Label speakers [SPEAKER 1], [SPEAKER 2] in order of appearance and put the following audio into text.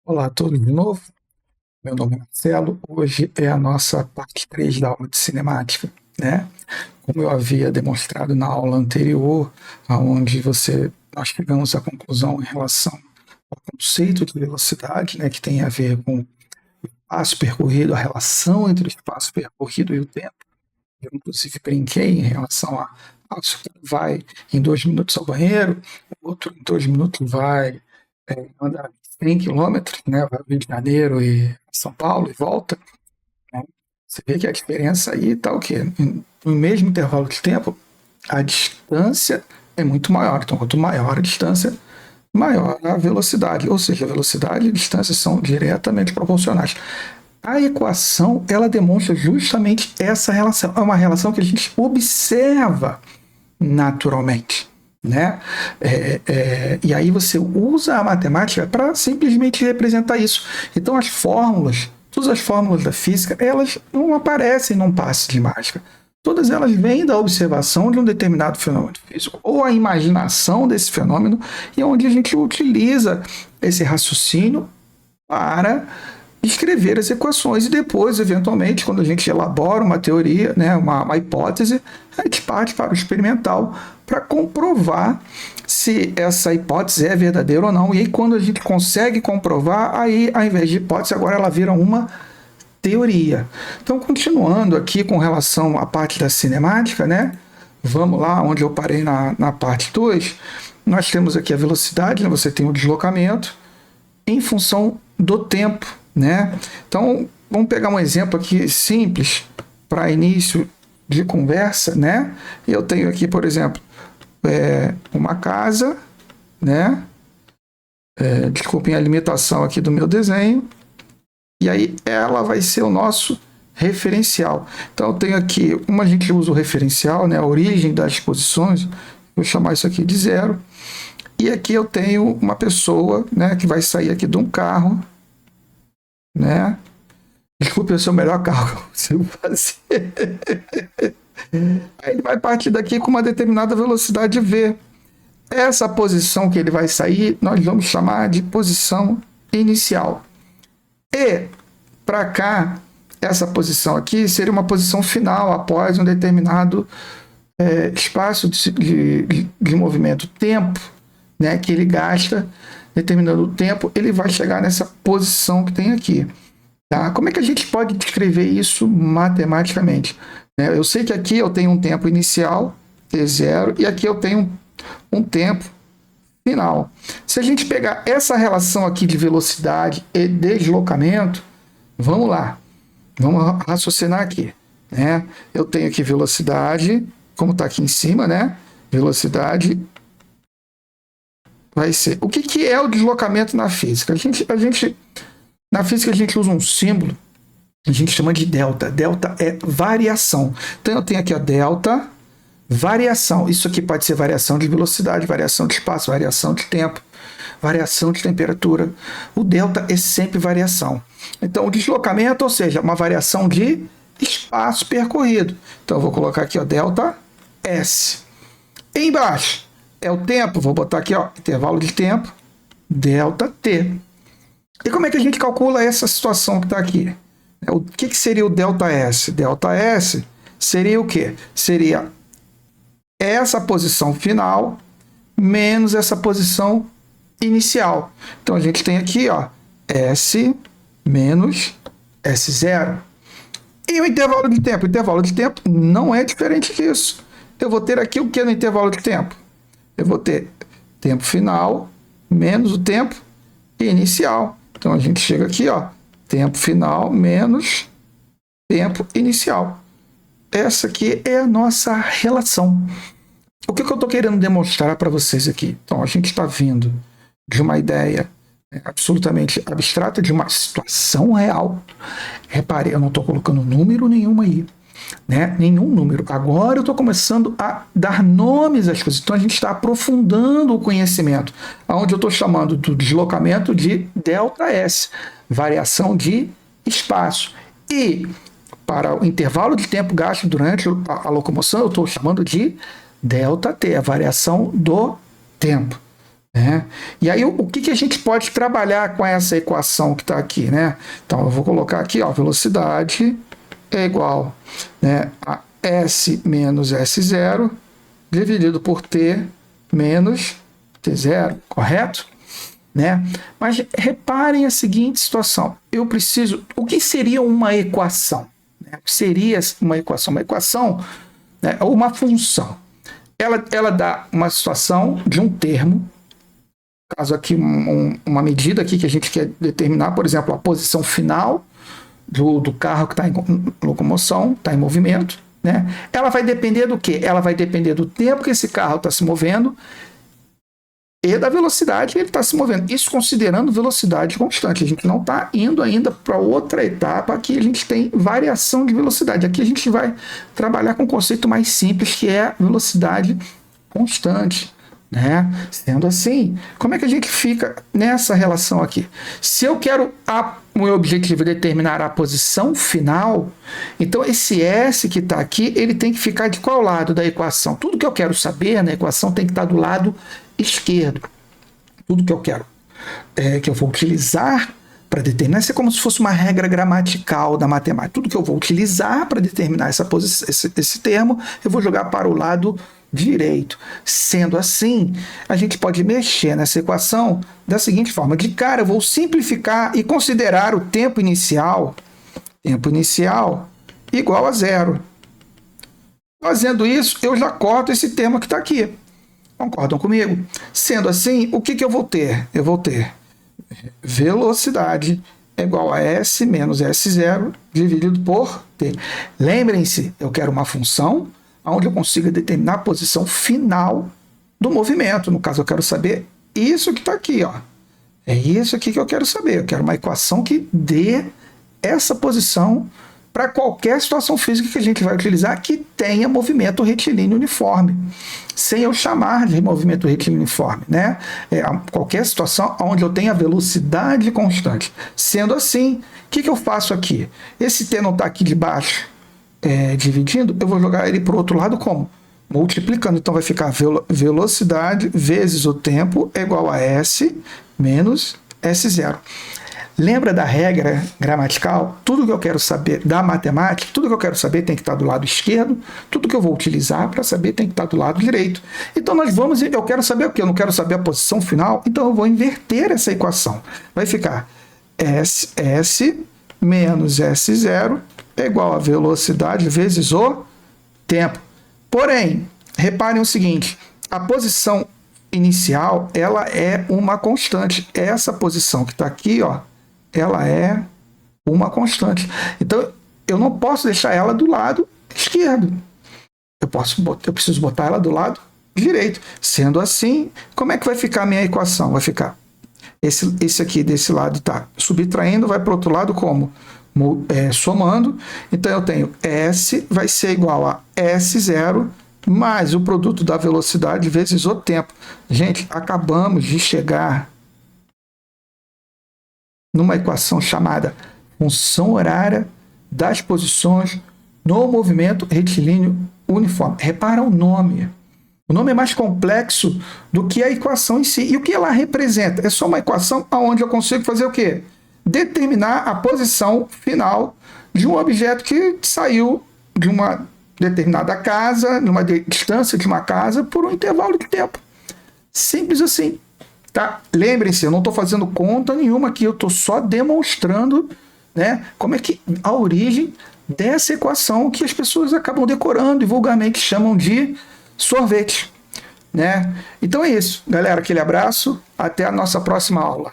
[SPEAKER 1] Olá a todos de novo, meu nome é Marcelo. Hoje é a nossa parte 3 da aula de cinemática, né? Como eu havia demonstrado na aula anterior, onde nós chegamos à conclusão em relação ao conceito de velocidade, né, que tem a ver com o espaço percorrido, a relação entre o espaço percorrido e o tempo. Eu, inclusive, brinquei em relação se o cara vai em 2 minutos ao banheiro, o outro em 2 minutos vai andar 100 quilômetros, né, vai ao Rio de Janeiro e São Paulo e volta, né, você vê que a diferença aí está o quê? No mesmo intervalo de tempo, a distância é muito maior. Então, quanto maior a distância, maior a velocidade. Ou seja, a velocidade e a distância são diretamente proporcionais. A equação, ela demonstra justamente essa relação. É uma relação que a gente observa naturalmente, né? E aí você usa a matemática para simplesmente representar isso. Então as fórmulas, todas as fórmulas da física, elas não aparecem num passe de mágica. Todas elas vêm da observação de um determinado fenômeno físico, ou a imaginação desse fenômeno, e onde a gente utiliza esse raciocínio para escrever as equações e depois, eventualmente, quando a gente elabora uma teoria, né, uma hipótese, a gente parte para o experimental para comprovar se essa hipótese é verdadeira ou não. E aí, quando a gente consegue comprovar, aí, ao invés de hipótese, agora ela vira uma teoria. Então, continuando aqui com relação à parte da cinemática, né? Vamos lá, onde eu parei na parte 2, nós temos aqui a velocidade, né? Você tem o deslocamento em função do tempo, né? Então, vamos pegar um exemplo aqui simples para início de conversa, né? Eu tenho aqui, por exemplo, uma casa, né? Desculpem a limitação aqui do meu desenho. E aí ela vai ser o nosso referencial. Então eu tenho aqui, como a gente usa o referencial, né? A origem das posições, vou chamar isso aqui de 0. E aqui eu tenho uma pessoa, né, que vai sair aqui de um carro, né? Desculpe, esse é o melhor carro que eu consigo fazer. Aí ele vai partir daqui com uma determinada velocidade v. Essa posição que ele vai sair, nós vamos chamar de posição inicial. E para cá, essa posição aqui seria uma posição final após um determinado espaço de movimento, tempo, né, que ele gasta. Determinando o tempo, ele vai chegar nessa posição que tem aqui. Tá? Como é que a gente pode descrever isso matematicamente? Eu sei que aqui eu tenho um tempo inicial, t0, e aqui eu tenho um tempo final. Se a gente pegar essa relação aqui de velocidade e deslocamento, vamos lá, vamos raciocinar aqui. Né? Eu tenho aqui velocidade, como está aqui em cima, né? Velocidade vai ser. O que é o deslocamento na física? Na física a gente usa um símbolo, a gente chama de delta. Delta é variação. Então eu tenho aqui a delta, variação. Isso aqui pode ser variação de velocidade, variação de espaço, variação de tempo, variação de temperatura. O delta é sempre variação. Então o deslocamento, ou seja, uma variação de espaço percorrido. Então eu vou colocar aqui, ó, delta S. E embaixo é o tempo, vou botar aqui, ó, intervalo de tempo, delta T. E como é que a gente calcula essa situação que está aqui? O que seria o delta S? Delta S seria o quê? Seria essa posição final menos essa posição inicial. Então a gente tem aqui, ó, S menos S0. E o intervalo de tempo? O intervalo de tempo não é diferente disso. Eu vou ter aqui o que no intervalo de tempo? Eu vou ter tempo final menos o tempo inicial. Então a gente chega aqui, ó, tempo final menos tempo inicial. Essa aqui é a nossa relação. O que eu estou querendo demonstrar para vocês aqui? Então a gente está vindo de uma ideia absolutamente abstrata, de uma situação real. Repare, eu não estou colocando número nenhum aí. Né? Nenhum número. Agora eu estou começando a dar nomes às coisas. Então a gente está aprofundando o conhecimento, onde eu estou chamando do deslocamento de delta S, variação de espaço. E para o intervalo de tempo gasto durante a locomoção, eu estou chamando de delta T, a variação do tempo. né? E aí, o que a gente pode trabalhar com essa equação que está aqui, né? Então, eu vou colocar aqui, ó, velocidade é igual, né, a S menos S0 dividido por T menos T0, correto? Né? Mas reparem a seguinte situação. Eu preciso... O que seria uma equação? Né? O que seria uma equação? Uma equação, né, é uma função. Ela dá uma situação de um termo, caso aqui uma medida aqui que a gente quer determinar, por exemplo, a posição final do carro que está em locomoção, está em movimento, né? Ela vai depender do quê? Ela vai depender do tempo que esse carro está se movendo e da velocidade que ele está se movendo. Isso considerando velocidade constante. A gente não está indo ainda para outra etapa que a gente tem variação de velocidade. Aqui a gente vai trabalhar com um conceito mais simples, que é velocidade constante. Né? Sendo assim, como é que a gente fica nessa relação aqui? Se eu quero o meu objetivo é determinar a posição final, então esse S que está aqui, ele tem que ficar de qual lado da equação? Tudo que eu quero saber na equação tem que estar do lado esquerdo. Tudo que eu quero que eu vou utilizar para determinar, isso é como se fosse uma regra gramatical da matemática. Tudo que eu vou utilizar para determinar esse termo, eu vou jogar para o lado direito. Sendo assim, a gente pode mexer nessa equação da seguinte forma. De cara, eu vou simplificar e considerar o tempo inicial igual a zero. Fazendo isso, eu já corto esse termo que está aqui. Concordam comigo? Sendo assim, o que eu vou ter? Eu vou ter velocidade é igual a S menos S0 dividido por T. Lembrem-se, eu quero uma função onde eu consiga determinar a posição final do movimento. No caso, eu quero saber isso que está aqui. Ó. É isso aqui que eu quero saber. Eu quero uma equação que dê essa posição para qualquer situação física que a gente vai utilizar que tenha movimento retilíneo uniforme, sem eu chamar de movimento retilíneo uniforme, né? Qualquer situação onde eu tenha velocidade constante. Sendo assim, o que eu faço aqui? Esse T não está aqui de baixo dividindo, eu vou jogar ele para o outro lado como? Multiplicando. Então vai ficar velocidade vezes o tempo é igual a S menos S0. Lembra da regra gramatical? Tudo que eu quero saber da matemática, tudo que eu quero saber tem que estar do lado esquerdo, tudo que eu vou utilizar para saber tem que estar do lado direito. Então eu quero saber o quê? Eu não quero saber a posição final, então eu vou inverter essa equação. Vai ficar S menos S0 é igual a velocidade vezes o tempo. Porém, reparem o seguinte, a posição inicial, ela é uma constante. Essa posição que está aqui, ó, ela é uma constante. Então, eu não posso deixar ela do lado esquerdo. Eu preciso botar ela do lado direito. Sendo assim, como é que vai ficar a minha equação? Vai ficar esse aqui desse lado está subtraindo, vai para o outro lado como? Somando. Então, eu tenho S vai ser igual a S0 mais o produto da velocidade vezes o tempo. Gente, acabamos de chegar numa equação chamada função horária das posições no movimento retilíneo uniforme. Repara o nome. O nome é mais complexo do que a equação em si. E o que ela representa? É só uma equação onde eu consigo fazer o quê? Determinar a posição final de um objeto que saiu de uma determinada casa, numa distância de uma casa, por um intervalo de tempo. Simples assim. Tá? Lembrem-se, eu não estou fazendo conta nenhuma aqui, eu estou só demonstrando, né, como é que a origem dessa equação que as pessoas acabam decorando e vulgarmente chamam de sorvete. Né? Então é isso, galera. Aquele abraço, até a nossa próxima aula.